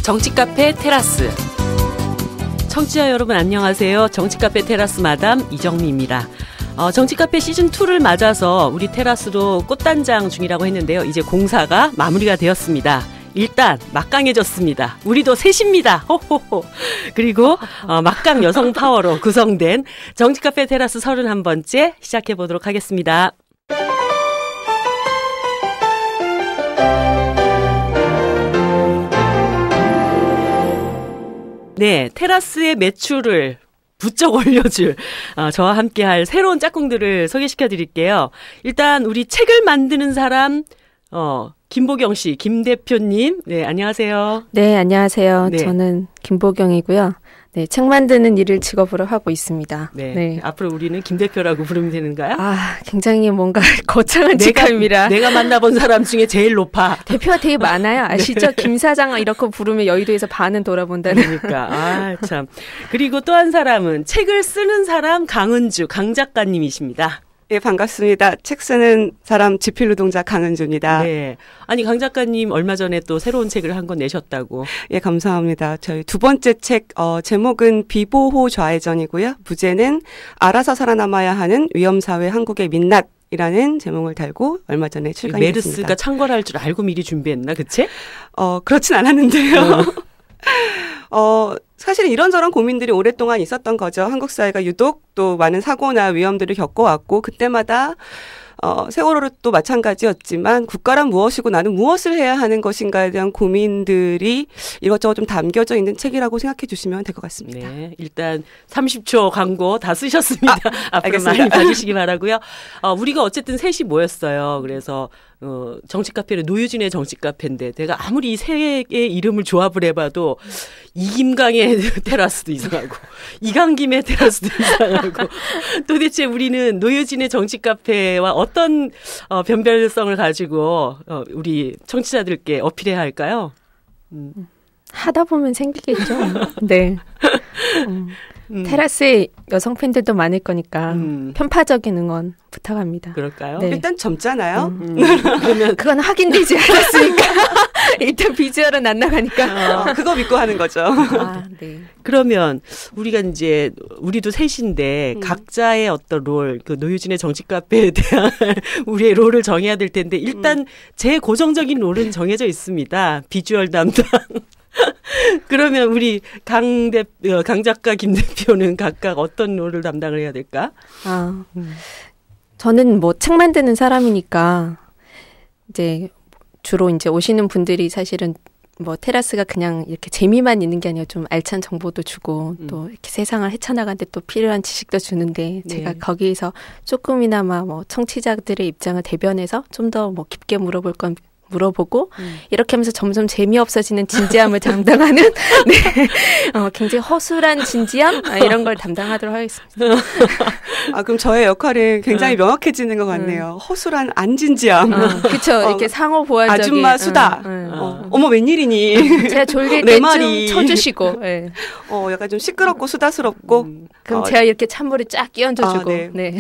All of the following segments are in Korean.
정치카페 테라스. 청취자 여러분 안녕하세요. 정치카페 테라스 마담 이정미입니다. 정치카페 시즌2를 맞아서 우리 테라스도 꽃단장 중이라고 했는데요. 이제 공사가 마무리가 되었습니다. 일단 막강해졌습니다. 우리도 셋입니다. 호호호. 그리고 막강 여성 파워로 구성된 정치카페 테라스 31번째 시작해보도록 하겠습니다. 네, 테라스의 매출을 부쩍 올려줄 저와 함께할 새로운 짝꿍들을 소개시켜 드릴게요. 일단 우리 책을 만드는 사람 김보경 씨, 김 대표님. 네, 안녕하세요. 네, 안녕하세요. 네. 저는 김보경이고요. 네, 책 만드는 일을 직업으로 하고 있습니다. 네, 네. 앞으로 우리는 김 대표라고 부르면 되는가요? 굉장히 뭔가 거창한 직함이라. 내가 만나본 사람 중에 제일 높아. 대표가 되게 많아요. 아시죠? 김 사장 이렇게 부르면 여의도에서 반은 돌아본다는. 그러니까 참. 그리고 또 한 사람은 책을 쓰는 사람 강은주 강 작가님이십니다. 예, 반갑습니다. 책 쓰는 사람 지필노동자 강은주입니다. 네. 아니, 강 작가님 얼마 전에 또 새로운 책을 한 권 내셨다고. 예, 감사합니다. 저희 두 번째 책, 제목은 비보호 좌회전이고요. 부제는 알아서 살아남아야 하는 위험사회 한국의 민낯이라는 제목을 달고 얼마 전에 출간했습니다. 메르스가 창궐할 줄 알고 미리 준비했나, 그치? 그렇진 않았는데요. 사실은 이런저런 고민들이 오랫동안 있었던 거죠. 한국 사회가 유독 또 많은 사고나 위험들을 겪어왔고 그때마다 세월호도 마찬가지였지만 국가란 무엇이고 나는 무엇을 해야 하는 것인가에 대한 고민들이 이것저것 좀 담겨져 있는 책이라고 생각해 주시면 될 것 같습니다. 네, 일단 30초 광고 다 쓰셨습니다. 앞으로 알겠습니다. 많이 봐주시기 바라고요. 우리가 어쨌든 셋이 모였어요. 그래서 정치카페는 노유진의 정치카페인데 내가 아무리 이 세 개의 이름을 조합을 해봐도 이김강의 테라스도 이상하고 이강김의 테라스도 이상하고 도대체 우리는 노유진의 정치카페와 어떤 변별성을 가지고 우리 청취자들께 어필해야 할까요? 하다 보면 생기겠죠. 네. 테라스에 여성 팬들도 많을 거니까 편파적인 응원 부탁합니다. 그럴까요? 네. 일단 젊잖아요. 그러면 그건 확인되지 않았으니까 일단 비주얼은 안 나가니까 그거 믿고 하는 거죠. 네. 그러면 우리가 이제 우리도 셋인데 각자의 어떤 롤, 그 노유진의 정치카페에 대한 우리의 롤을 정해야 될 텐데 일단 제 고정적인 롤은 정해져 있습니다. 비주얼 담당. 그러면 우리 강 작가, 김 대표는 각각 어떤 롤을 담당을 해야 될까? 저는 뭐 책 만드는 사람이니까 이제 주로 이제 오시는 분들이 사실은 뭐 테라스가 그냥 이렇게 재미만 있는 게 아니라 좀 알찬 정보도 주고 또 이렇게 세상을 헤쳐나가는데 또 필요한 지식도 주는데 제가 거기에서 조금이나마 뭐 청취자들의 입장을 대변해서 좀 더 뭐 깊게 물어볼 건 물어보고 이렇게 하면서 점점 재미없어지는 진지함을 담당하는 네. 굉장히 허술한 진지함 이런 걸 담당하도록 하겠습니다. 그럼 저의 역할이 굉장히 명확해지는 것 같네요. 허술한 안진지함. 그렇죠. 이렇게 상호 보완적인 아줌마 수다. 어머 웬일이니. 제가 졸릴 내 때쯤 말이. 쳐주시고 네. 약간 좀 시끄럽고 수다스럽고 그럼 제가 이렇게 찬물을 쫙 끼얹어주고 네.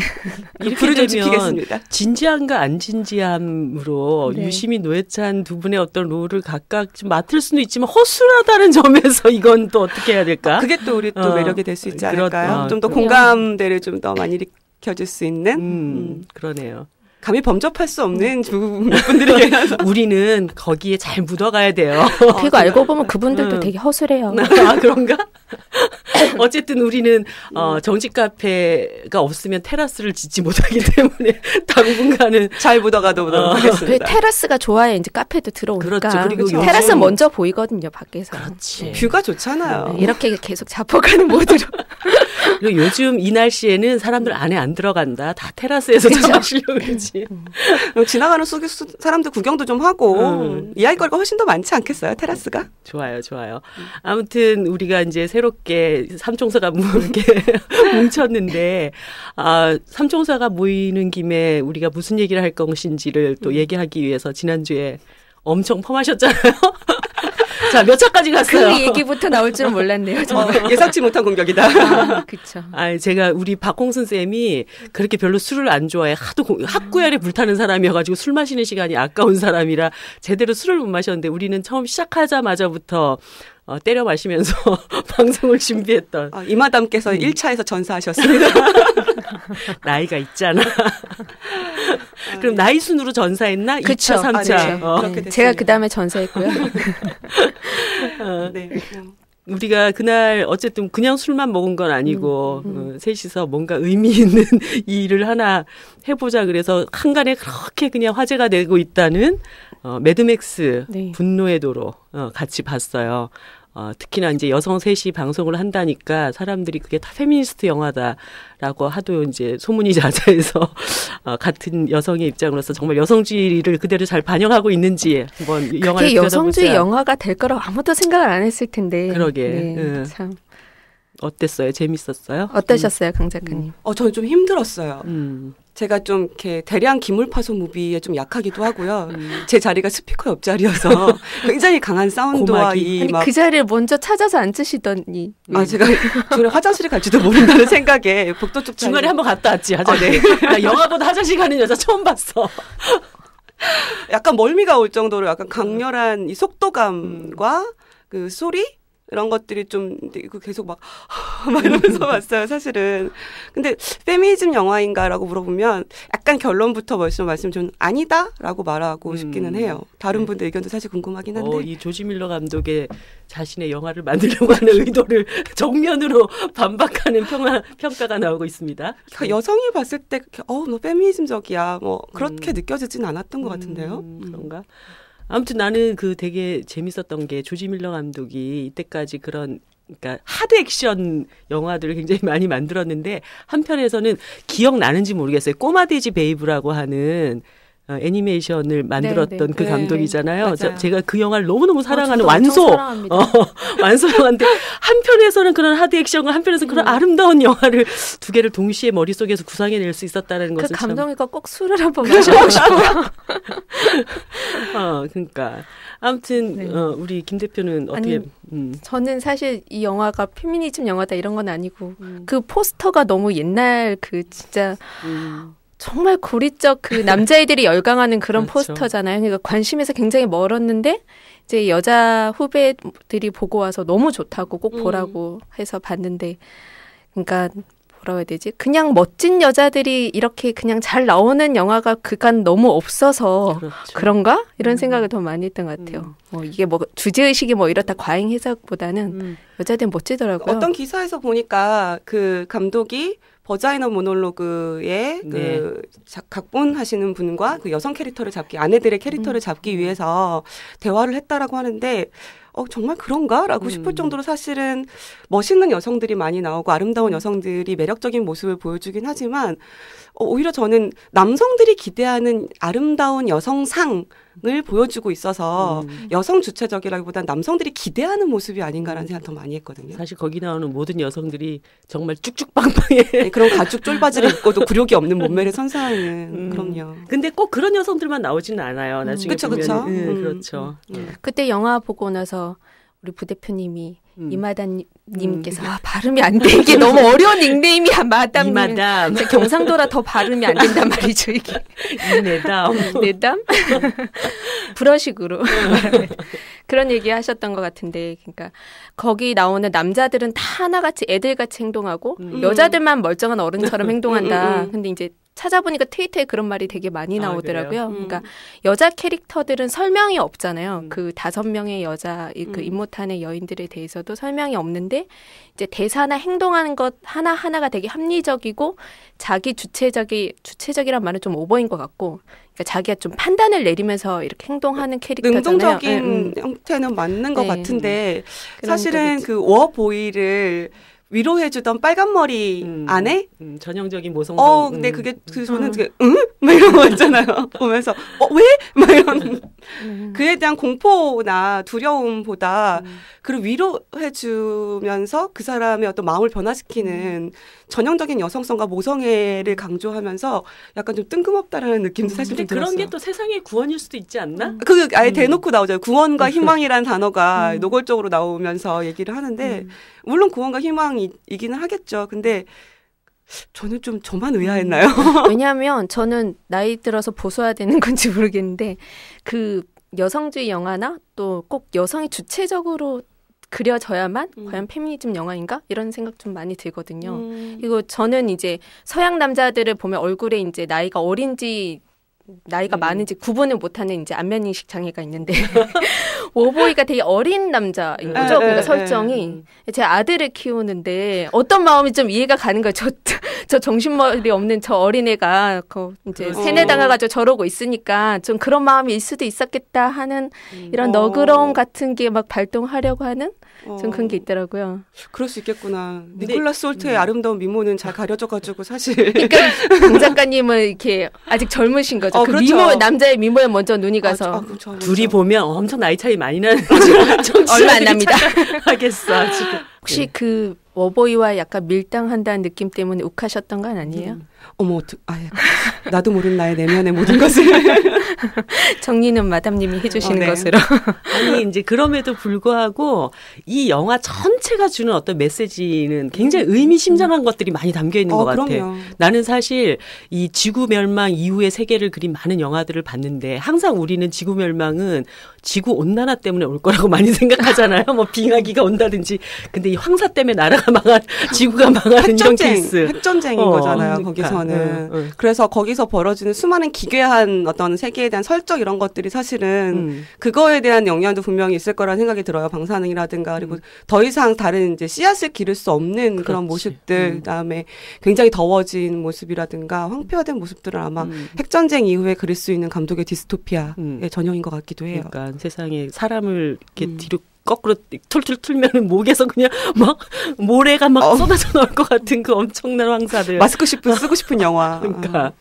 이렇게 불을 좀 되면 지키겠습니다. 진지함과 안 진지함으로 네. 유심히 노회찬 두 분의 어떤 롤을 각각 좀 맡을 수는 있지만 허술하다는 점에서 이건 또 어떻게 해야 될까? 그게 또 우리 또 매력이 될 수 있지 않을까요? 좀 더 그럼요. 공감대를 좀 더 많이 일으켜줄 수 있는 그러네요. 감히 범접할 수 없는 분들이 계셔서 우리는 거기에 잘 묻어가야 돼요. 그리고 알고 보면 그분들도 되게 허술해요. 그런가? 어쨌든 우리는 정치 카페가 없으면 테라스를 짓지 못하기 때문에 당분간은 잘 묻어가도록 그 하겠습니다. 테라스가 좋아야 이제 카페도 들어오니까 그렇죠. 그리고 요즘- 테라스 먼저 보이거든요 밖에서. 그렇지. 뷰가 좋잖아요. 네, 이렇게 계속 잡혀가는 모드로. 그리고 요즘 이 날씨에는 사람들 안에 안 들어간다. 다 테라스에서 좀 하시려고 그러지. 지나가는 속에 사람들 구경도 좀 하고 이야기거리가 훨씬 더 많지 않겠어요? 테라스가? 좋아요, 좋아요. 아무튼 우리가 이제 새롭게 삼총사가 이렇게 뭉쳤는데, 삼총사가 모이는 김에 우리가 무슨 얘기를 할 것인지를 또 얘기하기 위해서 지난주에 엄청 펌하셨잖아요. 자, 몇 차까지 갔어요? 그 얘기부터 나올 줄은 몰랐네요. 예상치 못한 공격이다. 아, 그쵸. 제가 우리 박홍순 쌤이 그렇게 별로 술을 안 좋아해. 하도 학구열에 불타는 사람이어가지고 술 마시는 시간이 아까운 사람이라 제대로 술을 못 마셨는데 우리는 처음 시작하자마자부터 때려 마시면서 방송을 준비했던. 이마담께서 1차에서 전사하셨습니다. 나이가 있잖아. 그럼 나이 순으로 전사했나? 그쵸. 2차, 3차. 그렇게 됐습니다. 제가 그 다음에 전사했고요. 네. 우리가 그날 어쨌든 그냥 술만 먹은 건 아니고 셋이서 뭔가 의미 있는 이 일을 하나 해보자 그래서 한간에 그렇게 그냥 화제가 되고 있다는 매드맥스 네. 분노의 도로 같이 봤어요. 특히나 이제 여성 셋이 방송을 한다니까 사람들이 그게 다 페미니스트 영화다라고 하도 이제 소문이 자자해서 같은 여성의 입장으로서 정말 여성주의를 그대로 잘 반영하고 있는지 한번 영화를 그게 여성주의 영화가 될 거라고 아무도 생각을 안 했을 텐데. 그러게. 네, 참. 어땠어요? 재밌었어요? 어떠셨어요, 강 작가님? 저는 좀 힘들었어요. 음. 제가 좀 이렇게 대량 기물파손 무비에 좀 약하기도 하고요. 제 자리가 스피커 옆자리여서 굉장히 강한 사운드와 고막이. 아니, 그 자리를 먼저 찾아서 앉으시더니. 제가 중간에 화장실에 갈지도 모른다는 생각에 복도 쪽 중간에 한번 갔다 왔지, 화장실. 나 영화보다 화장실 가는 여자 처음 봤어. 약간 멀미가 올 정도로 약간 강렬한 이 속도감과 그 소리? 이런 것들이 좀 계속 막 이러면서 봤어요, 사실은. 근데 페미니즘 영화인가라고 물어보면 약간 결론부터 벌써 말씀 좀 아니다라고 말하고 싶기는 해요. 다른 분들 의견도 사실 궁금하긴 한데. 이 조지 밀러 감독의 자신의 영화를 만들려고 하는 의도를 정면으로 반박하는 평가가 나오고 있습니다. 그러니까 여성이 봤을 때 너 페미니즘적이야 뭐 그렇게 느껴지진 않았던 것 같은데요. 그런가? 아무튼 나는 되게 재밌었던 게 조지 밀러 감독이 이때까지 그러니까 하드 액션 영화들을 굉장히 많이 만들었는데 한편에서는 기억나는지 모르겠어요. 꼬마돼지 베이브라고 하는 애니메이션을 만들었던 그 감독이잖아요. 제가 그 영화를 너무너무 사랑하는 완소 영화인데 한편에서는 그런 하드 액션과 한편에서는 그런 아름다운 영화를 두 개를 동시에 머릿속에서 구상해낼 수 있었다는 것은 그 감독이가 꼭 술을 한번 마셔보고 싶어요. 그러니까 아무튼 네. 우리 김 대표는 어떻게? 저는 사실 이 영화가 페미니즘 영화다 이런 건 아니고 그 포스터가 너무 옛날 진짜 정말 고리적 그 남자애들이 열광하는 그런 그렇죠. 포스터잖아요. 그러니까 관심에서 굉장히 멀었는데 이제 여자 후배들이 보고 와서 너무 좋다고 꼭 보라고 해서 봤는데 그러니까 뭐라고 해야 되지? 그냥 멋진 여자들이 이렇게 그냥 잘 나오는 영화가 그간 너무 없어서 그렇죠. 그런가? 이런 생각을 더 많이 했던 것 같아요. 이게 주제의식이 이렇다 과잉 해석보다는 여자들은 멋지더라고요. 어떤 기사에서 보니까 그 감독이 버자이너 모놀로그의 그 각본하시는 분과 그 여성 캐릭터를 아내들의 캐릭터를 잡기 위해서 대화를 했다라고 하는데 정말 그런가라고 싶을 정도로 사실은 멋있는 여성들이 많이 나오고 아름다운 여성들이 매력적인 모습을 보여주긴 하지만 오히려 저는 남성들이 기대하는 아름다운 여성상을 보여주고 있어서 여성 주체적이라기보다는 남성들이 기대하는 모습이 아닌가라는 생각 더 많이 했거든요. 사실 거기 나오는 모든 여성들이 정말 쭉쭉빵빵해. 네, 그런 가죽 쫄바지를 입고도 굴욕이 없는 몸매를 선사하는 그럼요. 근데 꼭 그런 여성들만 나오지는 않아요. 나중에 그쵸, 보면. 그쵸. 그렇죠. 그때 영화 보고 나서 우리 부대표님이 이마담님께서 발음이 안 돼. 이게 너무 어려운 닉네임이야. 마담. 이마담. 경상도라 더 발음이 안 된단 말이죠. 이게. 이내담. 내담? 불어식으로. 그런 얘기 하셨던 것 같은데 그러니까 거기 나오는 남자들은 다 하나같이 애들같이 행동하고 여자들만 멀쩡한 어른처럼 행동한다. 근데 이제 찾아보니까 트위터에 그런 말이 되게 많이 나오더라고요. 그러니까 여자 캐릭터들은 설명이 없잖아요. 그 5명의 여자 그 임모탄의 여인들에 대해서도 설명이 없는데 이제 대사나 행동하는 것 하나하나가 되게 합리적이고 자기 주체적이란 말은 좀 오버인 것 같고 그러니까 자기가 좀 판단을 내리면서 이렇게 행동하는 캐릭터잖아요. 능동적인 형태는 맞는 것 같은데 사실은 그 워보이를 위로해주던 빨간머리 아내? 전형적인 모성성. 근데 그게, 저는 그게, 막 이런 거 있잖아요. 보면서, 왜? 막 이런. 그에 대한 공포나 두려움보다 그를 위로해주면서 그 사람의 어떤 마음을 변화시키는 전형적인 여성성과 모성애를 강조하면서 약간 좀 뜬금없다라는 느낌도 사실 좀 들었어요. 그런 게 또 세상의 구원일 수도 있지 않나? 그 아예 대놓고 나오죠. 구원과 희망이라는 단어가 노골적으로 나오면서 얘기를 하는데 물론 구원과 희망이기는 하겠죠. 근데 저는 좀 저만 의아했나요? 왜냐하면 저는 나이 들어서 보수화 되는 건지 모르겠는데 그 여성주의 영화나 또 꼭 여성이 주체적으로 그려져야만 과연 페미니즘 영화인가? 이런 생각 좀 많이 들거든요. 그리고 저는 이제 서양 남자들을 보면 얼굴에 이제 나이가 어린지 나이가 많은지 구분을 못하는 이제 안면인식 장애가 있는데 워보이가 되게 어린 남자인 거죠. 그러니까 설정이 제 아들을 키우는데 어떤 마음이 좀 이해가 가는 거예요. 저 정신머리 없는 저 어린애가 이제 세뇌당해가지고 저러고 있으니까 좀 그런 마음일 수도 있었겠다 하는 이런 너그러움 같은 게 막 발동하려고 하는 좀 그런 게 있더라고요. 그럴 수 있겠구나. 니콜라스 홀트의 아름다운 미모는 잘 가려져가지고 사실. 그러니까 강 작가님은 이렇게 아직 젊으신 거죠. 그 그렇죠. 미모 남자의 미모에 먼저 눈이 가서 그렇죠. 둘이 보면 엄청 나이 차이 많이 나는 얼마 안 납니다. 하겠어 지금. 혹시 그 워보이와 약간 밀당한다는 느낌 때문에 욱하셨던 건 아니에요? 어머, 나도 모르는 나의 내면의 모든 것을. 정리는 마담님이 해주시는 것으로. 아니, 이제 그럼에도 불구하고 이 영화 전체가 주는 어떤 메시지는 굉장히 의미심장한 것들이 많이 담겨 있는 것 같아. 그럼요. 나는 사실 이 지구 멸망 이후의 세계를 그린 많은 영화들을 봤는데 항상 우리는 지구 멸망은 지구 온난화 때문에 올 거라고 많이 생각하잖아요. 뭐 빙하기가 온다든지. 근데 이 황사 때문에 나라가 망한, 지구가 망하는 이런 케이스. 핵전쟁인 거잖아요. 그러니까. 거기서는. 그래서 거기서 벌어지는 수많은 기괴한 어떤 세계에 대한 설정 이런 것들이 사실은 그거에 대한 영향도 분명히 있을 거라는 생각이 들어요. 방사능이라든가 그리고 더 이상 다른 이제 씨앗을 기를 수 없는 그런 모습들, 그다음에 굉장히 더워진 모습이라든가 황폐화된 모습들을 아마 핵전쟁 이후에 그릴 수 있는 감독의 디스토피아의 전형인 것 같기도 해요. 그러니까 세상에 사람을 이렇게 뒤로 거꾸로 툴툴 틀면 목에서 그냥 막 모래가 막 쏟아져 나올 것 같은 그 엄청난 황사들. 마스크 쓰고 싶은 영화. 그러니까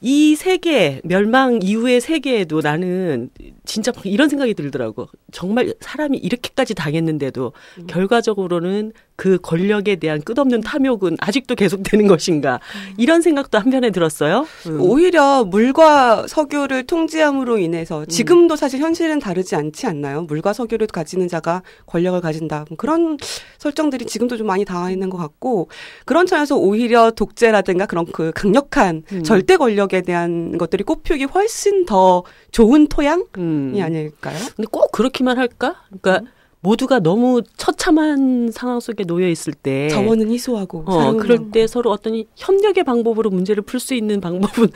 이 세계 멸망 이후의 세계에도 나는 진짜 이런 생각이 들더라고. 정말 사람이 이렇게까지 당했는데도 결과적으로는 그 권력에 대한 끝없는 탐욕은 아직도 계속되는 것인가. 이런 생각도 한편에 들었어요. 오히려 물과 석유를 통제함으로 인해서 지금도 사실 현실은 다르지 않지 않나요? 물과 석유를 가지는 자가 권력을 가진다. 그런 설정들이 지금도 좀 많이 나와 있는 것 같고 그런 차원에서 오히려 독재라든가 그런 그 강력한 절대 권력에 대한 것들이 꽃피우기 훨씬 더 좋은 토양이 아닐까요? 근데 꼭 그렇기만 할까? 그러니까 모두가 너무 처참한 상황 속에 놓여 있을 때 자원은 희소하고 그럴 때 서로 어떤 협력의 방법으로 문제를 풀 수 있는 방법은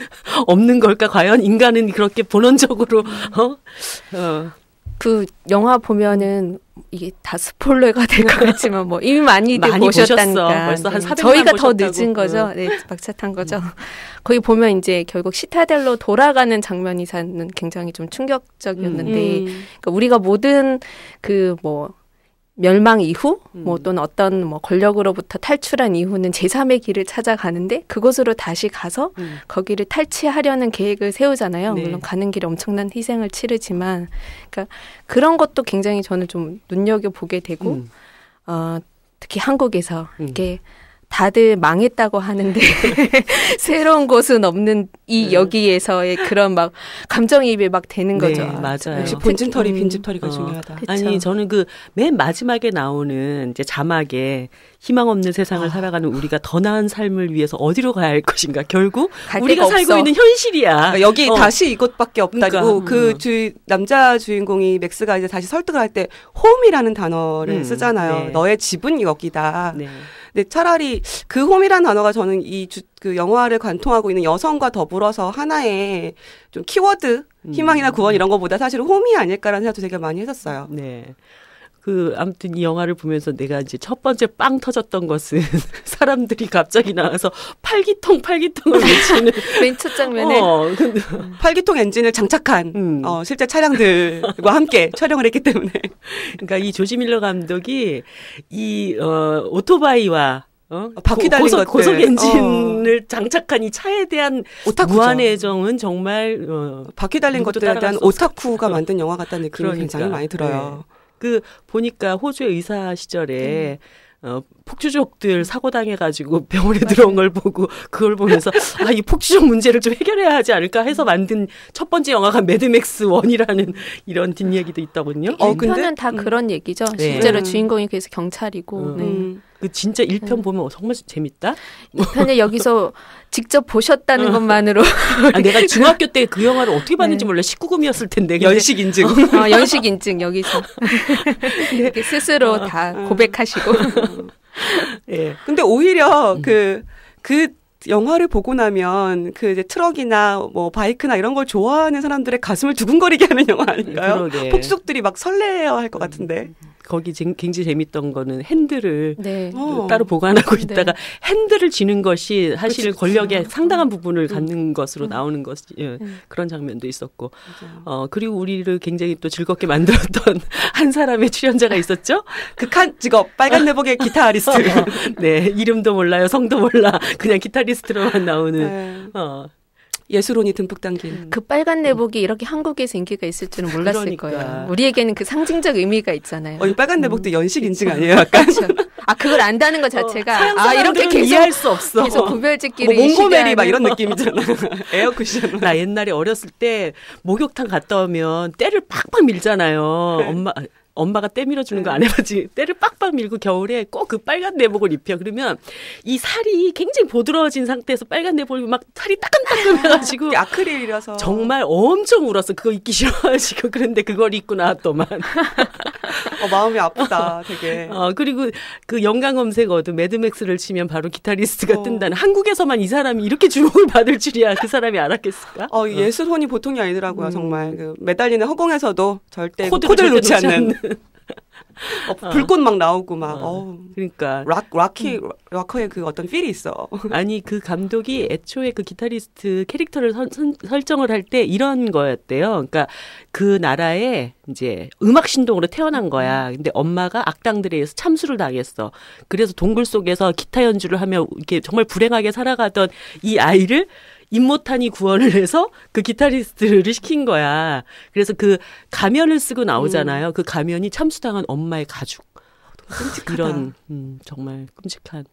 없는 걸까? 과연 인간은 그렇게 본원적으로 그 영화 보면은 이게 다 스포일러가 될 것 같지만 뭐 이미 많이들 보셨다니까. 벌써 한 400만 저희가 보셨다고. 더 늦은 거죠. 네, 막차 탄 거죠. 거기 보면 이제 결국 시타델로 돌아가는 장면이 사는 굉장히 좀 충격적이었는데 그러니까 우리가 모든 그 뭐 멸망 이후 뭐 또는 어떤 뭐 권력으로부터 탈출한 이후는 제3의 길을 찾아가는데 그곳으로 다시 가서 거기를 탈취하려는 계획을 세우잖아요. 네. 물론 가는 길에 엄청난 희생을 치르지만 그러니까 그런 것도 굉장히 저는 좀 눈여겨보게 되고 특히 한국에서 이게 다들 망했다고 하는데 새로운 곳은 없는 이 여기에서의 그런 막 감정이입이 막 되는 거죠. 맞아요. 역시 본진털이 빈집털이가 중요하다. 그쵸. 아니 저는 그 맨 마지막에 나오는 이제 자막에 희망 없는 세상을 살아가는 우리가 더 나은 삶을 위해서 어디로 가야 할 것인가. 결국 우리가 살고 없어. 있는 현실이야. 그러니까 여기 다시 이것밖에 없다고 그러니까. 남자 주인공이 맥스가 이제 다시 설득을 할 때 홈이라는 단어를 쓰잖아요. 네. 너의 집은 여기다. 네. 근데 차라리 그 홈이라는 단어가 저는 그 영화를 관통하고 있는 여성과 더불어서 하나의 좀 키워드, 희망이나 구원 이런 거보다 사실 홈이 아닐까라는 생각도 되게 많이 했었어요. 네. 아무튼 이 영화를 보면서 내가 이제 첫 번째 빵 터졌던 것은 사람들이 갑자기 나와서 팔기통을 외치는. 맨 첫 장면에. 팔기통 엔진을 장착한, 실제 차량들과 함께 촬영을 했기 때문에. 그러니까 이 조지 밀러 감독이 오토바이와 바퀴 달린 것들. 고속 엔진을 장착한 이 차에 대한 오타쿠죠. 무한 애정은 정말 바퀴 달린 것들에 대한 오타쿠가 만든 영화 같다는 느낌이 그러니까. 굉장히 많이 들어요. 네. 그 보니까 호주의 의사 시절에 폭주족들 사고 당해가지고 병원에 들어온 걸 보고 그걸 보면서 이 폭주족 문제를 좀 해결해야 하지 않을까 해서 만든 첫 번째 영화가 매드맥스 1이라는 이런 뒷얘기도 있다거든요. 1편은 다 그런 얘기죠. 네. 실제로 주인공이 그래서 경찰이고. 네. 그 진짜 1편 보면 정말 재밌다. 2편을 여기서 직접 보셨다는 것만으로. 내가 중학교 때 그 영화를 어떻게 봤는지 몰라. 19금이었을 텐데. 연식 인증. 연식 인증 여기서. 이렇게 스스로 다 고백하시고. 예. 근데 오히려 그 영화를 보고 나면 그 이제 트럭이나 뭐 바이크나 이런 걸 좋아하는 사람들의 가슴을 두근거리게 하는 영화 아닌가요? 그러게. 폭주족들이 막 설레어 할 것 같은데. 거기 굉장히 재밌던 거는 핸들을 네. 따로 보관하고 네. 있다가 핸들을 쥐는 것이 사실 그치. 권력의 상당한 부분을 갖는 것으로 나오는 것이 그런 장면도 있었고 그리고 우리를 굉장히 또 즐겁게 만들었던 한 사람의 출연자가 있었죠. 극한 직업 빨간 내복의 기타리스트. 네, 이름도 몰라요, 성도 몰라, 그냥 기타리스트로만 나오는. 네. 예술혼이 듬뿍 담긴. 그 빨간 내복이 이렇게 한국에서 인기가 있을 줄은 몰랐을 그러니까. 거예요. 우리에게는 그 상징적 의미가 있잖아요. 이 빨간 내복도 연식 인증 아니에요? 약간. 그렇죠. 그걸 안다는 것 자체가 이렇게 계속 이해할 수 없어. 계속 구별짓기를 몽고메리 막 이런 느낌이잖아. 에어쿠션. 나 옛날에 어렸을 때 목욕탕 갔다 오면 때를 팍팍 밀잖아요. 네. 엄마가 때 밀어주는 거 안 해봤지. 때를 빡빡 밀고 겨울에 꼭 그 빨간 내복을 입혀. 그러면 이 살이 굉장히 보드러워진 상태에서 빨간 내복을 입으면 막 살이 따끔따끔해가지고 아크릴이라서 정말 엄청 울었어. 그거 입기 싫어가지고. 그런데 그걸 입고 나왔더만. 마음이 아프다 되게. 그리고 그 연관 검색어도 매드맥스를 치면 바로 기타리스트가 뜬다는. 한국에서만 이 사람이 이렇게 주목을 받을 줄이야 그 사람이 알았겠을까? 예술혼이 보통이 아니더라고요. 정말 그 매달리는 허공에서도 절대 코드를 놓지 않는. 불꽃 막 나오고 막. 그러니까 락커의 그 어떤 필이 있어. 아니 그 감독이 애초에 그 기타리스트 캐릭터를 설정을 할 때 이런 거였대요. 그러니까 그 나라에 이제 음악 신동으로 태어난 거야. 근데 엄마가 악당들에 의해서 참수를 당했어. 그래서 동굴 속에서 기타 연주를 하며 이렇게 정말 불행하게 살아가던 이 아이를 임모탄이 구원을 해서 그 기타리스트를 시킨 거야. 그래서 그 가면을 쓰고 나오잖아요. 그 가면이 참수당한 엄마의 가죽. 끔찍하다. 이런 정말 끔찍한.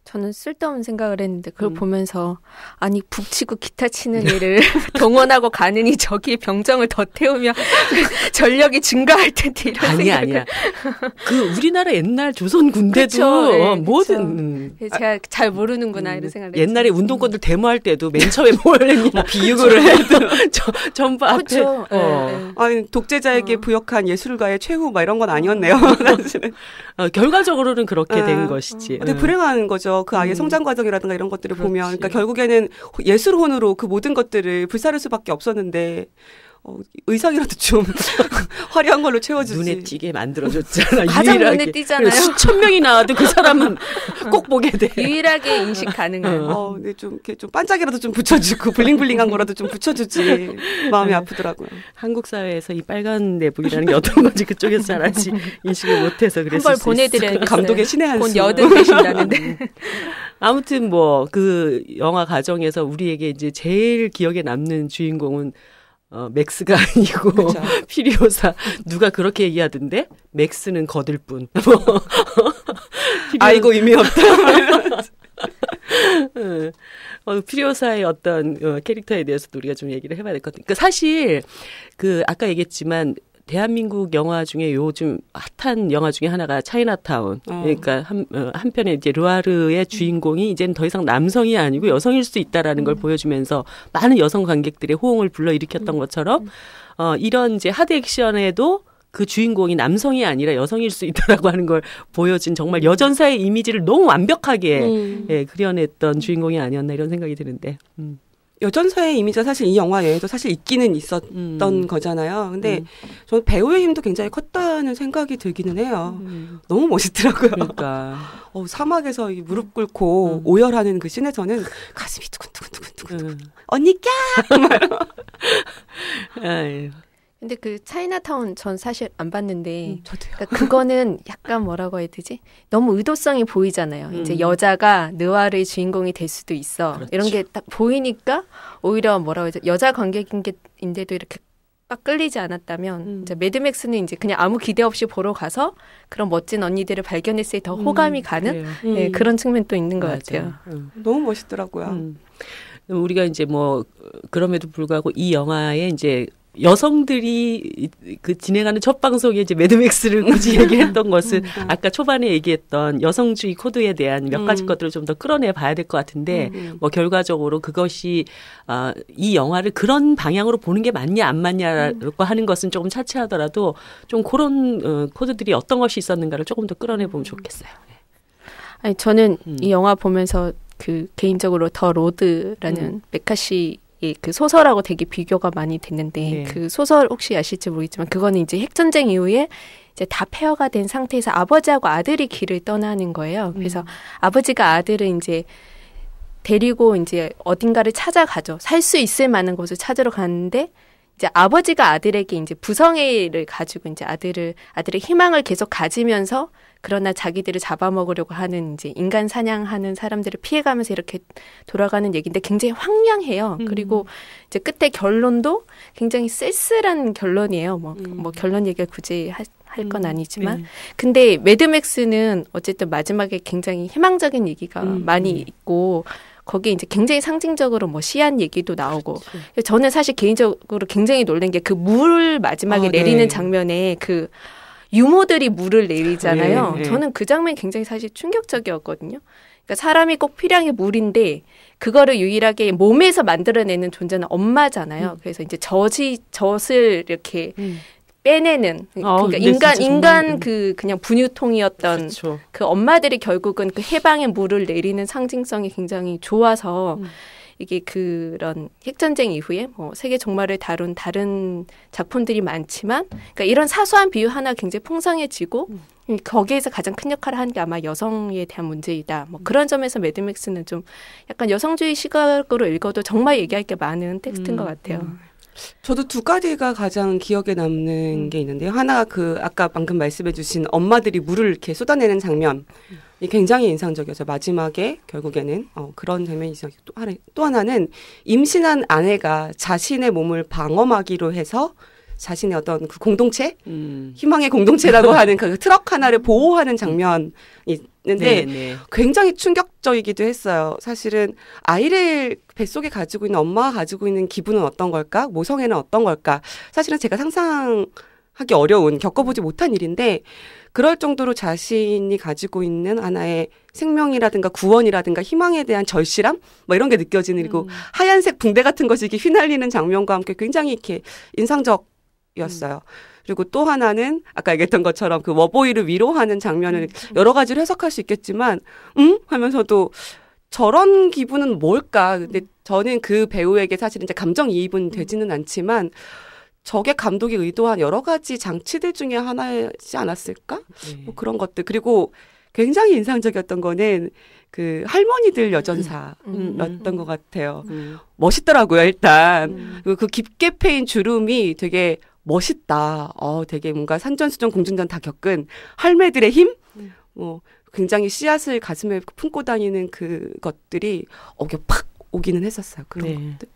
저는 쓸데없는 생각을 했는데 그걸 보면서 아니 북치고 기타 치는 일을 동원하고 가느니 저기 병정을 더 태우면 전력이 증가할 텐데 이런 생각을. 아니야. 그 우리나라 옛날 조선 군대도 그쵸, 네, 뭐든 제가 잘 모르는구나 이런 생각을 옛날에 했죠. 운동권들 데모할 때도 맨 처음에 뭘 했냐 비유를 해도 전부 앞에 그쵸. 아니 독재자에게 부역한 예술가의 최후 막 이런 건 아니었네요. 사실은. 결과적으로는 그렇게 된 것이지. 근데 불행한 거죠. 그 아이의 성장 과정이라든가 이런 것들을 보면, 그러니까 결국에는 예술혼으로 그 모든 것들을 불사를 수밖에 없었는데 의상이라도 좀 화려한 걸로 채워주지. 눈에 띄게 만들어줬잖아. 가장 유일하게. 눈에 띄잖아요. 수천 명이 나와도 그 사람은 꼭 보게 돼. 유일하게 인식 가능한. 근데 좀 이렇게 좀 반짝이라도 좀 붙여주고 블링블링한 거라도 좀 붙여주지. 마음이 아프더라고요. 한국 사회에서 이 빨간 내복이라는 게 어떤 건지 그쪽에서 잘 알지 인식을 못해서 그랬을 한벌 수 보내드려야겠어요. 감독의 신의 한 수. 곧 여든 되신다는데. 아무튼 뭐 그 영화 과정에서 우리에게 이제 제일 기억에 남는 주인공은 맥스가 아니고 그렇죠. 피리오사. 누가 그렇게 얘기하던데 맥스는 거들 뿐. 아이고 의미 없다. 피리오사의 어떤 캐릭터에 대해서도 우리가 좀 얘기를 해봐야 될 것 같아요. 그러니까 사실 그 아까 얘기했지만 대한민국 영화 중에 요즘 핫한 영화 중에 하나가 차이나타운. 그러니까 한편에 이제 르와르의 주인공이 이제는 더 이상 남성이 아니고 여성일 수 있다라는 걸 보여주면서 많은 여성 관객들의 호응을 불러일으켰던 것처럼 이런 이제 하드 액션에도 그 주인공이 남성이 아니라 여성일 수 있다라고 하는 걸 보여준 정말 여전사의 이미지를 너무 완벽하게 그려냈던 주인공이 아니었나 이런 생각이 드는데. 여전사의 이미지가 사실 이 영화에도 사실 있기는 있었던 거잖아요. 근데 저는 배우의 힘도 굉장히 컸다는 생각이 들기는 해요. 너무 멋있더라고요. 그러니까 사막에서 이 무릎 꿇고 오열하는 그 씬에서는 가슴이 두근두근두근두근. 언니 까! 근데 그 차이나타운 전 사실 안 봤는데 저도요. 그러니까 그거는 약간 뭐라고 해야 되지? 너무 의도성이 보이잖아요. 이제 여자가 느와르의 주인공이 될 수도 있어. 그렇죠. 이런 게 딱 보이니까 오히려 뭐라고 해야 돼? 여자 관객인데도 이렇게 딱 끌리지 않았다면 이제 매드맥스는 이제 그냥 아무 기대 없이 보러 가서 그런 멋진 언니들을 발견했을 때 더 호감이 가는 네, 그런 측면도 있는 것 같아요. 너무 멋있더라고요. 우리가 이제 뭐 그럼에도 불구하고 이 영화에 이제 여성들이 그 진행하는 첫 방송에 이제 매드맥스를 굳이 얘기했던 것은 아까 초반에 얘기했던 여성주의 코드에 대한 몇 가지 것들을 좀 더 끌어내 봐야 될 것 같은데 뭐 결과적으로 그것이 이 영화를 그런 방향으로 보는 게 맞냐 안 맞냐라고 하는 것은 조금 차치하더라도 좀 그런 코드들이 어떤 것이 있었는가를 조금 더 끌어내 보면 좋겠어요. 아니 저는 이 영화 보면서 그 개인적으로 더 로드라는 메카시 그 소설하고 되게 비교가 많이 됐는데 네. 그 소설 혹시 아실지 모르겠지만 그거는 이제 핵전쟁 이후에 이제 다 폐허가 된 상태에서 아버지하고 아들이 길을 떠나는 거예요. 그래서 아버지가 아들을 이제 데리고 이제 어딘가를 찾아가죠. 살 수 있을 만한 곳을 찾으러 가는데 이제 아버지가 아들에게 이제 부성애를 가지고 이제 아들의 희망을 계속 가지면서 그러나 자기들을 잡아먹으려고 하는 이제 인간 사냥하는 사람들을 피해가면서 이렇게 돌아가는 얘기인데 굉장히 황량해요. 그리고 이제 끝에 결론도 굉장히 쓸쓸한 결론이에요. 뭐 결론 얘기를 굳이 할 건 아니지만. 근데 매드맥스는 어쨌든 마지막에 굉장히 희망적인 얘기가 많이 있고 거기에 이제 굉장히 상징적으로 뭐 시한 얘기도 나오고. 그렇죠. 저는 사실 개인적으로 굉장히 놀란 게 그 물 마지막에 내리는 네. 장면에 그 유모들이 물을 내리잖아요. 네, 네. 저는 그 장면이 굉장히 사실 충격적이었거든요. 그러니까 사람이 꼭 필요한 게 물인데 그거를 유일하게 몸에서 만들어내는 존재는 엄마잖아요. 그래서 이제 젖을 이렇게 빼내는 그러니까 인간 그 그냥 분유통이었던 그렇죠. 그 엄마들이 결국은 그 해방의 물을 내리는 상징성이 굉장히 좋아서 이게 그런 핵전쟁 이후에 뭐 세계 종말을 다룬 다른 작품들이 많지만 그러니까 이런 사소한 비유 하나 굉장히 풍성해지고 거기에서 가장 큰 역할을 한 게 아마 여성에 대한 문제이다. 뭐 그런 점에서 매드맥스는 좀 약간 여성주의 시각으로 읽어도 정말 얘기할 게 많은 텍스트인 것 같아요. 저도 두 가지가 가장 기억에 남는 게 있는데요. 하나가 그 아까 방금 말씀해 주신 엄마들이 물을 이렇게 쏟아내는 장면이 굉장히 인상적이었어요. 마지막에 결국에는 그런 장면이 인상적이고 또 하나는 임신한 아내가 자신의 몸을 방어막이로 해서 자신의 어떤 그 공동체, 희망의 공동체라고 하는 그 트럭 하나를 보호하는 장면이 있는데 네. 굉장히 충격적이기도 했어요. 사실은 아이를 뱃속에 가지고 있는 엄마가 가지고 있는 기분은 어떤 걸까? 모성애는 어떤 걸까? 사실은 제가 상상하기 어려운, 겪어보지 못한 일인데 그럴 정도로 자신이 가지고 있는 하나의 생명이라든가 구원이라든가 희망에 대한 절실함? 뭐 이런 게 느껴지는 그리고 하얀색 붕대 같은 것이 이렇게 휘날리는 장면과 함께 굉장히 이렇게 인상적이었어요. 그리고 또 하나는 아까 얘기했던 것처럼 그 워보이를 위로하는 장면을 여러 가지로 해석할 수 있겠지만 하면서도 저런 기분은 뭘까? 근데 저는 그 배우에게 사실은 이제 감정이입은 되지는 않지만 저게 감독이 의도한 여러 가지 장치들 중에 하나이지 않았을까? 뭐 그런 것들. 그리고 굉장히 인상적이었던 거는 그 할머니들 여전사였던 것 같아요. 멋있더라고요, 일단. 그 깊게 패인 주름이 되게 멋있다. 되게 뭔가 산전수전 공중전 다 겪은 할매들의 힘? 뭐 굉장히 씨앗을 가슴에 품고 다니는 그 것들이 팍 오기는 했었어요. 그런 것들.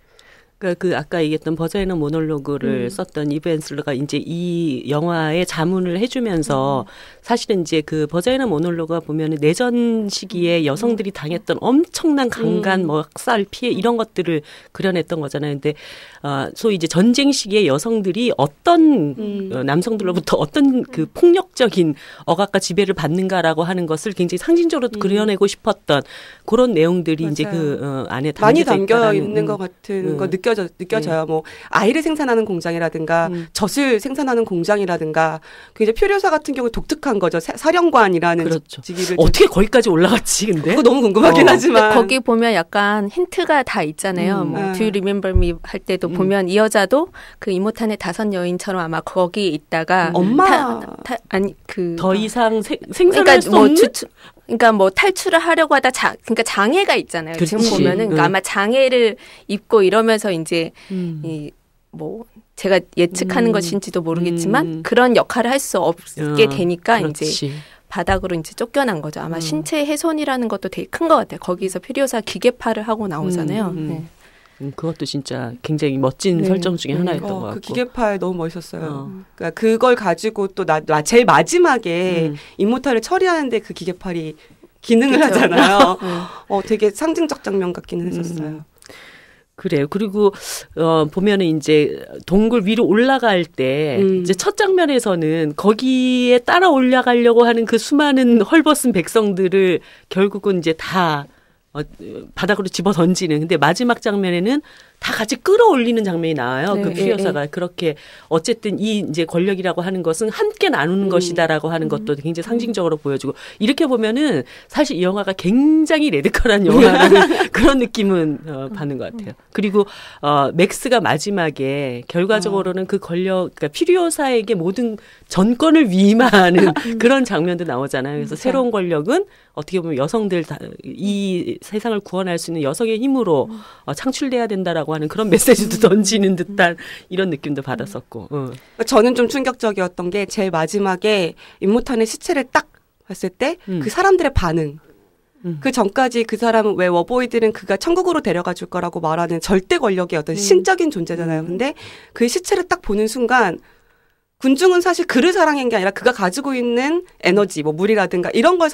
그러니까 그 아까 얘기했던 버자이너 모놀로그를 썼던 이브 앤슬러가 이제 이 영화에 자문을 해주면서 사실은 이제 그 버자이너 모놀로그가 보면은 내전 시기에 여성들이 당했던 엄청난 강간, 뭐 학살, 피해 이런 것들을 그려냈던 거잖아요. 근데 소위 이제 전쟁 시기에 여성들이 어떤 남성들로부터 어떤 그 폭력적인 억압과 지배를 받는가라고 하는 것을 굉장히 상징적으로 그려내고 싶었던 그런 내용들이 맞아요. 이제 그 안에 많이 담겨져 담겨 있다라는, 있는 것 같은 거 느껴져요. 뭐 아이를 생산하는 공장이라든가 젖을 생산하는 공장이라든가 굉장히 표류사 같은 경우 독특한 거죠. 사령관이라는 그렇죠. 직위를 어떻게 거기까지 올라갔지 근데? 그거 너무 궁금하긴 하지만 거기 보면 약간 힌트가 다 있잖아요. 뭐 Do you remember me 할 때도 보면 이 여자도 그 이모탄의 5 여인처럼 아마 거기에 있다가 엄마 더 이상 생산할 수 뭐 없는? 그러니까 뭐 탈출을 하려고 하다 그러니까 장애가 있잖아요. 그렇지. 지금 보면은 그러니까 아마 장애를 입고 이러면서 이제 이 뭐 제가 예측하는 것인지도 모르겠지만 그런 역할을 할 수 없게 되니까 그렇지. 이제 바닥으로 이제 쫓겨난 거죠. 아마 신체 훼손이라는 것도 되게 큰 것 같아요. 거기서 필요사 기계파를 하고 나오잖아요. 네. 그것도 진짜 굉장히 멋진 설정 중에 하나였던 것 같고. 그 기계파에 너무 멋있었어요. 그러니까 그걸 가지고 또 제일 마지막에 임모탈을 처리하는데 그 기계팔이 기능을 그렇죠. 하잖아요. 되게 상징적 장면 같기는 했었어요. 그래요. 그리고 보면은 이제 동굴 위로 올라갈 때 이제 첫 장면에서는 거기에 따라 올라가려고 하는 그 수많은 헐벗은 백성들을 결국은 이제 다 바닥으로 집어 던지는. 근데 마지막 장면에는 다 같이 끌어올리는 장면이 나와요. 네, 그 퓨리오사가 그렇게 어쨌든 이 이제 권력이라고 하는 것은 함께 나누는 것이다라고 하는 것도 굉장히 상징적으로 보여주고 이렇게 보면은 사실 이 영화가 굉장히 레디컬한 영화라는 그런 느낌은 받는 것 같아요. 그리고 맥스가 마지막에 결과적으로는 그 권력, 그러니까 퓨리오사에게 모든 전권을 위임하는 그런 장면도 나오잖아요. 그래서 새로운 권력은 어떻게 보면 여성들 이 세상을 구원할 수 있는 여성의 힘으로 창출돼야 된다라고 하는 그런 메시지도 던지는 듯한 이런 느낌도 받았었고. 저는 좀 충격적이었던 게 제일 마지막에 임모탄의 시체를 딱 봤을 때 그 사람들의 반응. 그 전까지 그 사람은 왜 워보이들은 그가 천국으로 데려가 줄 거라고 말하는 절대 권력의 어떤 신적인 존재잖아요. 근데 그 시체를 딱 보는 순간 군중은 사실 그를 사랑한 게 아니라 그가 가지고 있는 에너지, 뭐 물이라든가 이런 걸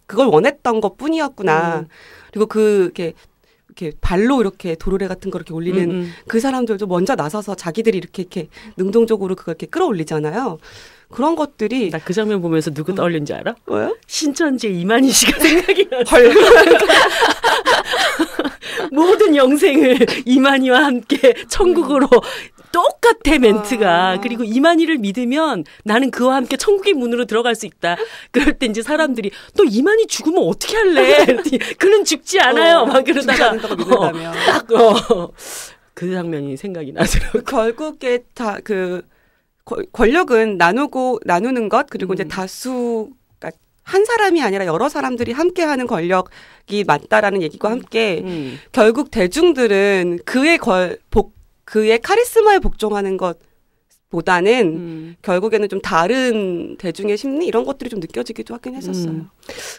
그걸 원했던 것 뿐이었구나. 그리고 이렇게 발로 이렇게 도르래 같은 거 이렇게 올리는 그 사람들도 먼저 나서서 자기들이 이렇게 능동적으로 그걸 이렇게 끌어올리잖아요. 그런 것들이. 나 그 장면 보면서 누구 떠올린지 알아? 뭐요? 신천지의 이만희 씨가 생각이 났어요. 모든 영생을 이만희와 함께 천국으로 똑같아 멘트가. 그리고 이만희를 믿으면 나는 그와 함께 천국의 문으로 들어갈 수 있다. 그럴 때 이제 사람들이 또 이만희 죽으면 어떻게 할래? 그는 죽지 않아요. 막 그러다가 그 장면이 생각이 나더라고요. 결국에 다 권력은 나누는 것 그리고 이제 한 사람이 아니라 여러 사람들이 함께하는 권력이 맞다라는 얘기와 함께 결국 대중들은 그의 카리스마에 복종하는 것보다는 결국에는 좀 다른 대중의 심리 이런 것들이 좀 느껴지기도 하긴 했었어요.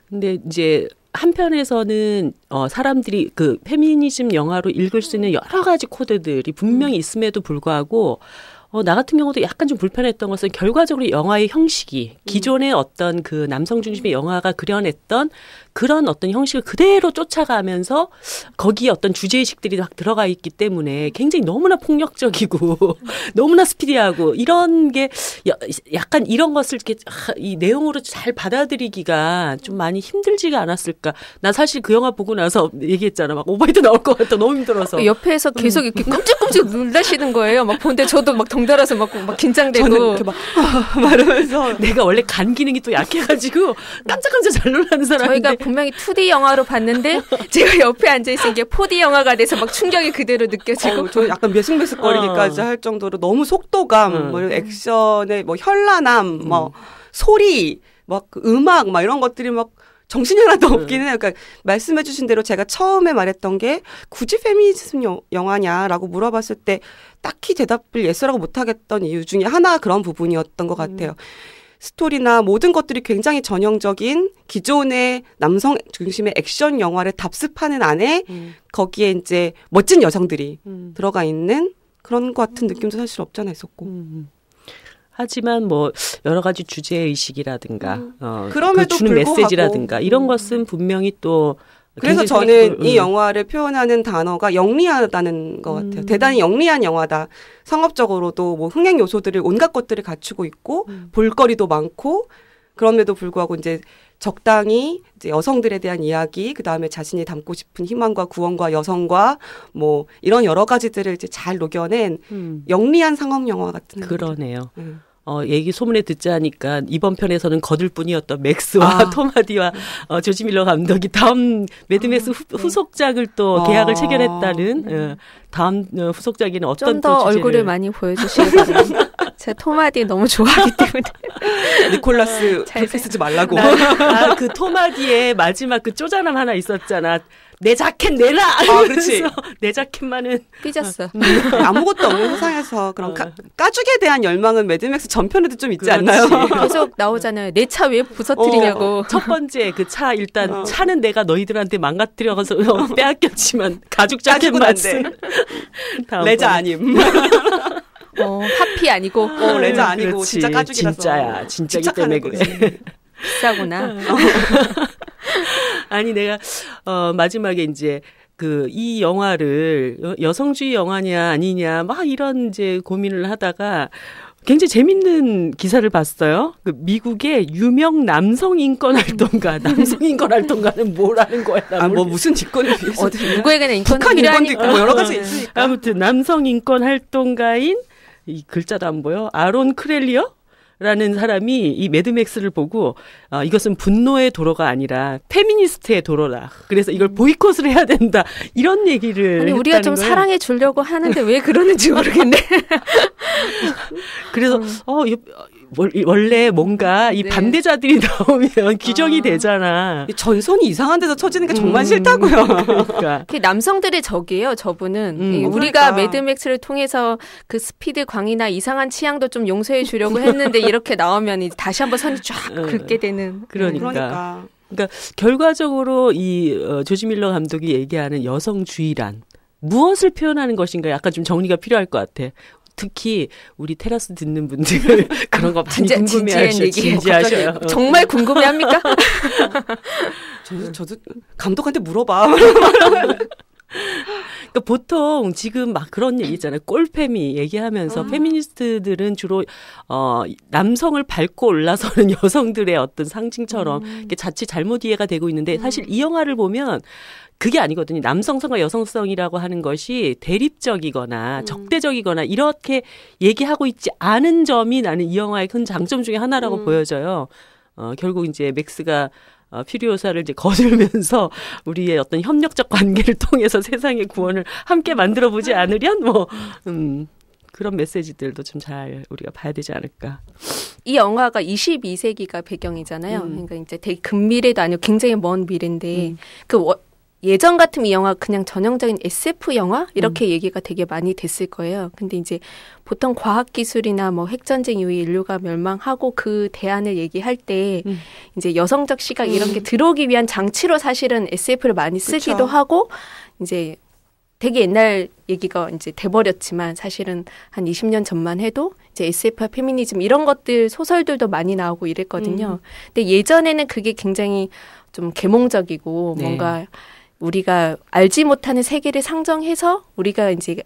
근데 이제 한편에서는 사람들이 그 페미니즘 영화로 읽을 수 있는 여러 가지 코드들이 분명히 있음에도 불구하고 나 같은 경우도 약간 좀 불편했던 것은 결과적으로 영화의 형식이 기존의 어떤 그 남성 중심의 영화가 그려냈던 그런 어떤 형식을 그대로 쫓아가면서 거기에 어떤 주제의식들이 막 들어가 있기 때문에 굉장히 너무나 폭력적이고 너무나 스피디하고 이런 게 약간 이런 것을 이렇게 이 내용으로 잘 받아들이기가 좀 많이 힘들지가 않았을까. 나 사실 그 영화 보고 나서 얘기했잖아. 막 오바이트 나올 것 같아. 너무 힘들어서. 옆에서 계속 이렇게 끔찍끔찍 놀라시는 거예요. 막 보는데 저도 막 덩달아서 막 긴장되고. 저는 이렇게 막 말하면서 내가 원래 간 기능이 또 약해가지고 깜짝깜짝 잘 놀라는 사람인데. 저희가 분명히 2D 영화로 봤는데 제가 옆에 앉아있은 게 4D 영화가 돼서 막 충격이 그대로 느껴지고. 저 약간 메승메승거리기까지 할 정도로 너무 속도감, 뭐 액션의 뭐 현란함, 뭐 소리, 막 음악, 막 이런 것들이 막 정신이 하나도 없기는 해요. 그러니까 말씀해 주신 대로 제가 처음에 말했던 게 굳이 페미니즘 영화냐라고 물어봤을 때 딱히 대답을 예스라고 못하겠던 이유 중에 하나 그런 부분이었던 것 같아요. 스토리나 모든 것들이 굉장히 전형적인 기존의 남성 중심의 액션 영화를 답습하는 안에 거기에 이제 멋진 여성들이 들어가 있는 그런 것 같은 느낌도 사실 없잖아 있었고. 하지만 뭐 여러 가지 주제 의식이라든가 그럼에도 그 주는 불구하고 메시지라든가 이런 것은 분명히 또 그래서 저는 이 영화를 표현하는 단어가 영리하다는 것 같아요. 대단히 영리한 영화다. 상업적으로도 뭐 흥행 요소들을 온갖 것들을 갖추고 있고 볼거리도 많고 그럼에도 불구하고 이제 적당히 이제 여성들에 대한 이야기, 그 다음에 자신이 담고 싶은 희망과 구원과 여성과 뭐 이런 여러 가지들을 이제 잘 녹여낸 영리한 상업 영화 같은. 그러네요. 얘기 소문에 듣자니까 이번 편에서는 거들 뿐이었던 맥스와 톰 하디와 조지 밀러 감독이 다음 매드맥스 후속작을 또 계약을 체결했다는 다음 후속작에는 어떤 좀 더 얼굴을 많이 보여주시길 바랍니다. 제가 톰 하디 너무 좋아하기 때문에 니콜라스 그렇게 쓰지 말라고. 그 톰 하디의 마지막 그 쪼잔함 하나 있었잖아. 내 자켓 내라. 그렇지. 내 자켓만은 삐졌어. 아무것도 없는 세상에서 그런 가죽에 대한 열망은 매드맥스 전편에도 좀 있지 그렇지. 않나요? 계속 나오잖아요. 내 차 왜 부서뜨리냐고. 첫 번째 그 차 일단 차는 내가 너희들한테 망가뜨려서 빼앗겼지만 가죽 자켓만 쓴. 레자 아님. 하피 아니고. 레자 아니고 그렇지. 진짜 가죽이라서. 진짜야. 진짜기 때문에 그래. 비싸구나. 아니 내가 마지막에 이제 이 영화를 여성주의 영화냐 아니냐 막 이런 이제 고민을 하다가 굉장히 재밌는 기사를 봤어요. 그 미국의 유명 남성 인권 활동가, 남성 인권 활동가는 뭐라는 거야? 뭐 무슨 직권을 위해서? 누구에게나 인권이 북한 인권도 있고 필요하니까. 뭐 여러 가지 있으니까. 아무튼 남성 인권 활동가인 이 글자도 안 보여. 아론 크렐리어? 라는 사람이 이 매드맥스를 보고 이것은 분노의 도로가 아니라 페미니스트의 도로다. 그래서 이걸 보이콧을 해야 된다. 이런 얘기를 아니 우리가 좀 거예요. 사랑해 주려고 하는데 왜 그러는지 모르겠네. 그래서 원래 뭔가 이 네. 반대자들이 나오면 규정이 되잖아. 전선이 이상한 데서 쳐지는 게 정말 싫다고요. 그러니까. 그게 남성들의 적이에요. 저분은. 우리가 매드맥스를 통해서 그 스피드 광이나 이상한 취향도 좀 용서해 주려고 했는데 이렇게 나오면 이제 다시 한번 선이 쫙 긋게 되는. 그러니까 결과적으로 이 조지 밀러 감독이 얘기하는 여성주의란 무엇을 표현하는 것인가 약간 좀 정리가 필요할 것 같아. 특히 우리 테라스 듣는 분들 그런 거 많이 궁금해하셔. 진지하셔요. 정말 궁금해합니까? 저도 감독한테 물어봐. 그러니까 보통 지금 막 그런 얘기 있잖아요. 꼴페미 얘기하면서 페미니스트들은 주로 남성을 밟고 올라서는 여성들의 어떤 상징처럼 이렇게 자칫 잘못 이해가 되고 있는데 사실 이 영화를 보면 그게 아니거든요. 남성성과 여성성이라고 하는 것이 대립적이거나 적대적이거나 이렇게 얘기하고 있지 않은 점이 나는 이 영화의 큰 장점 중에 하나라고 보여져요. 결국 이제 맥스가 퓨리오사를 이제 거들면서 우리의 어떤 협력적 관계를 통해서 세상의 구원을 함께 만들어 보지 않으련 그런 메시지들도 좀 잘 우리가 봐야 되지 않을까. 이 영화가 22세기가 배경이잖아요. 그러니까 이제 되게 근미래도 아니고 굉장히 먼 미래인데 예전 같으면 이 영화 그냥 전형적인 SF 영화 이렇게 얘기가 되게 많이 됐을 거예요. 근데 이제 보통 과학기술이나 뭐 핵전쟁 이후에 인류가 멸망하고 그 대안을 얘기할 때 이제 여성적 시각 이런 게 들어오기 위한 장치로 사실은 SF를 많이 쓰기도 그쵸. 하고 이제 되게 옛날 얘기가 이제 돼버렸지만 사실은 한 20년 전만 해도 이제 SF와 페미니즘 이런 것들 소설들도 많이 나오고 이랬거든요. 근데 예전에는 그게 굉장히 좀 계몽적이고 뭔가 우리가 알지 못하는 세계를 상정해서 우리가 이제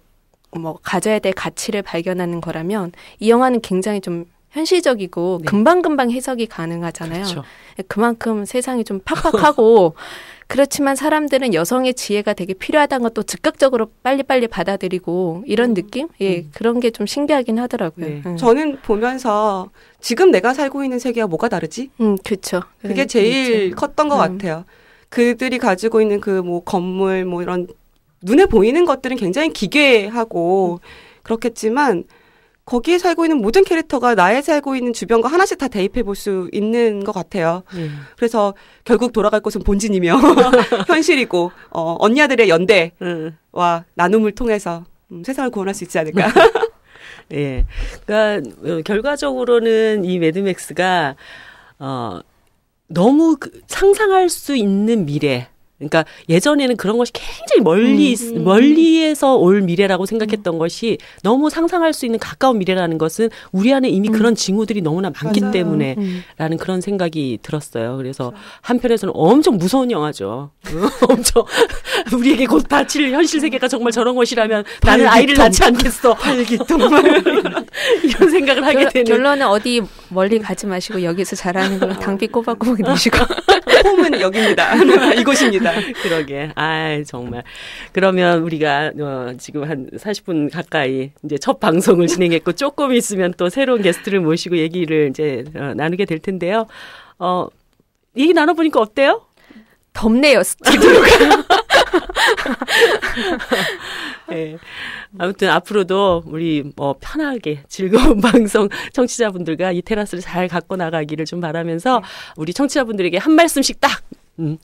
뭐 가져야 될 가치를 발견하는 거라면 이 영화는 굉장히 좀 현실적이고 금방금방 해석이 가능하잖아요. 그렇죠. 그만큼 세상이 좀 팍팍하고 그렇지만 사람들은 여성의 지혜가 되게 필요하다는 것도 즉각적으로 빨리빨리 받아들이고 이런 느낌? 예, 그런 게 좀 신기하긴 하더라고요. 네. 저는 보면서 지금 내가 살고 있는 세계와 뭐가 다르지? 그렇죠. 그게 제일 컸던 것 같아요. 그들이 가지고 있는 그 뭐 건물 뭐 이런 눈에 보이는 것들은 굉장히 기괴하고 그렇겠지만 거기에 살고 있는 모든 캐릭터가 나의 살고 있는 주변과 하나씩 다 대입해 볼 수 있는 것 같아요. 그래서 결국 돌아갈 곳은 본진이며 현실이고 언니아들의 연대와 나눔을 통해서 세상을 구원할 수 있지 않을까. 예. 그러니까 결과적으로는 이 매드맥스가 너무 상상할 수 있는 미래. 그러니까 예전에는 그런 것이 굉장히 멀리에서 올 미래라고 생각했던 것이 너무 상상할 수 있는 가까운 미래라는 것은 우리 안에 이미 그런 징후들이 너무나 많기 맞아요. 때문에 라는 그런 생각이 들었어요. 그래서 한편에서는 엄청 무서운 영화죠. 엄청 우리에게 곧 닥칠 현실 세계가 정말 저런 것이라면 나는 아이를 낳지 않겠어. 활기통만 이런 생각을 하게 되는. 결론은 어디 멀리 가지 마시고 여기서 잘하는 걸로 당비 꼬박꼬박 내시고. 홈은 여기입니다. 이곳입니다. 그러게. 아, 정말. 그러면 우리가 지금 한 40분 가까이 이제 첫 방송을 진행했고 조금 있으면 또 새로운 게스트를 모시고 얘기를 이제 나누게 될 텐데요. 얘기 나눠보니까 어때요? 덥네요, 스튜디오가. 네. 아무튼 앞으로도 우리 편하게 즐거운 방송 청취자분들과 이 테라스를 잘 갖고 나가기를 좀 바라면서 우리 청취자분들에게 한 말씀씩 딱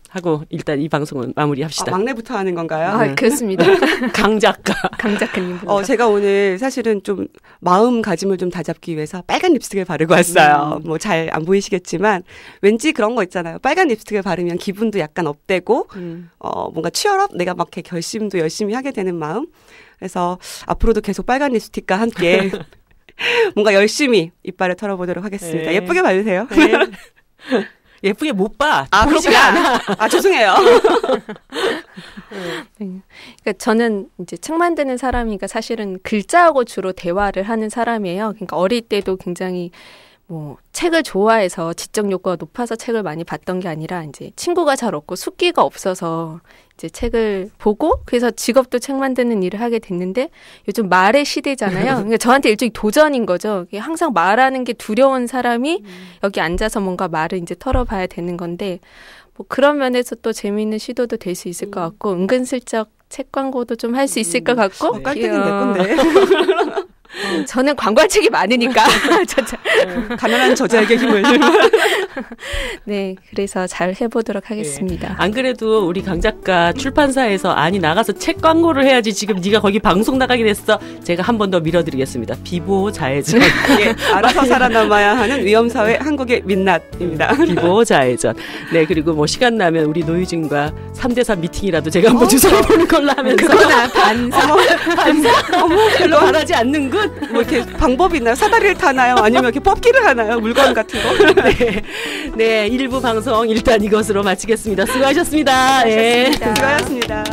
하고 일단 이 방송은 마무리합시다. 막내부터 하는 건가요? 네. 그렇습니다. 강 작가. 강 작가님. 제가 오늘 사실은 좀 마음가짐을 좀 다잡기 위해서 빨간 립스틱을 바르고 왔어요. 뭐 잘 안 보이시겠지만 왠지 그런 거 있잖아요. 빨간 립스틱을 바르면 기분도 약간 업되고 뭔가 취업업 내가 막 이렇게 결심도 열심히 하게 되는 마음. 그래서 앞으로도 계속 빨간 립스틱과 함께 뭔가 열심히 이빨을 털어보도록 하겠습니다. 네. 예쁘게 바르세요. 네. 예쁘게 못 봐. 보이지가 않아. 죄송해요. 그러니까 저는 이제 책 만드는 사람이니까 사실은 글자하고 주로 대화를 하는 사람이에요. 그러니까 어릴 때도 굉장히 뭐 책을 좋아해서 지적 욕구가 높아서 책을 많이 봤던 게 아니라 이제 친구가 잘 없고 숙기가 없어서 이제 책을 보고 그래서 직업도 책 만드는 일을 하게 됐는데 요즘 말의 시대잖아요. 그러니까 저한테 일종의 도전인 거죠. 항상 말하는 게 두려운 사람이 여기 앉아서 뭔가 말을 이제 털어봐야 되는 건데 뭐 그런 면에서 또 재미있는 시도도 될 수 있을 것 같고 은근슬쩍 책 광고도 좀 할 수 있을 것 같고 깔때기 내 건데. 저는 광고책이 많으니까 가난한 저자에게 힘을. 네, 그래서 잘 해보도록 하겠습니다. 네. 안 그래도 우리 강 작가 출판사에서 아니 나가서 책 광고를 해야지 지금 네가 거기 방송 나가게 됐어. 제가 한 번 더 밀어드리겠습니다. 비보자해전. 예, 알아서 살아남아야 하는 위험사회 한국의 민낯입니다. 비보자해전. 네, 그리고 뭐 시간 나면 우리 노유진과 3대3 미팅이라도 제가 한번 주선해보는 걸로 하면서. 그거나 반사. 별로 바라지 않는군. 뭐 이렇게 방법이 있나요? 사다리를 타나요? 아니면 이렇게 뽑기를 하나요? 물건 같은 거? 네, 1부 방송 일단 이것으로 마치겠습니다. 수고하셨습니다. 수고하셨습니다.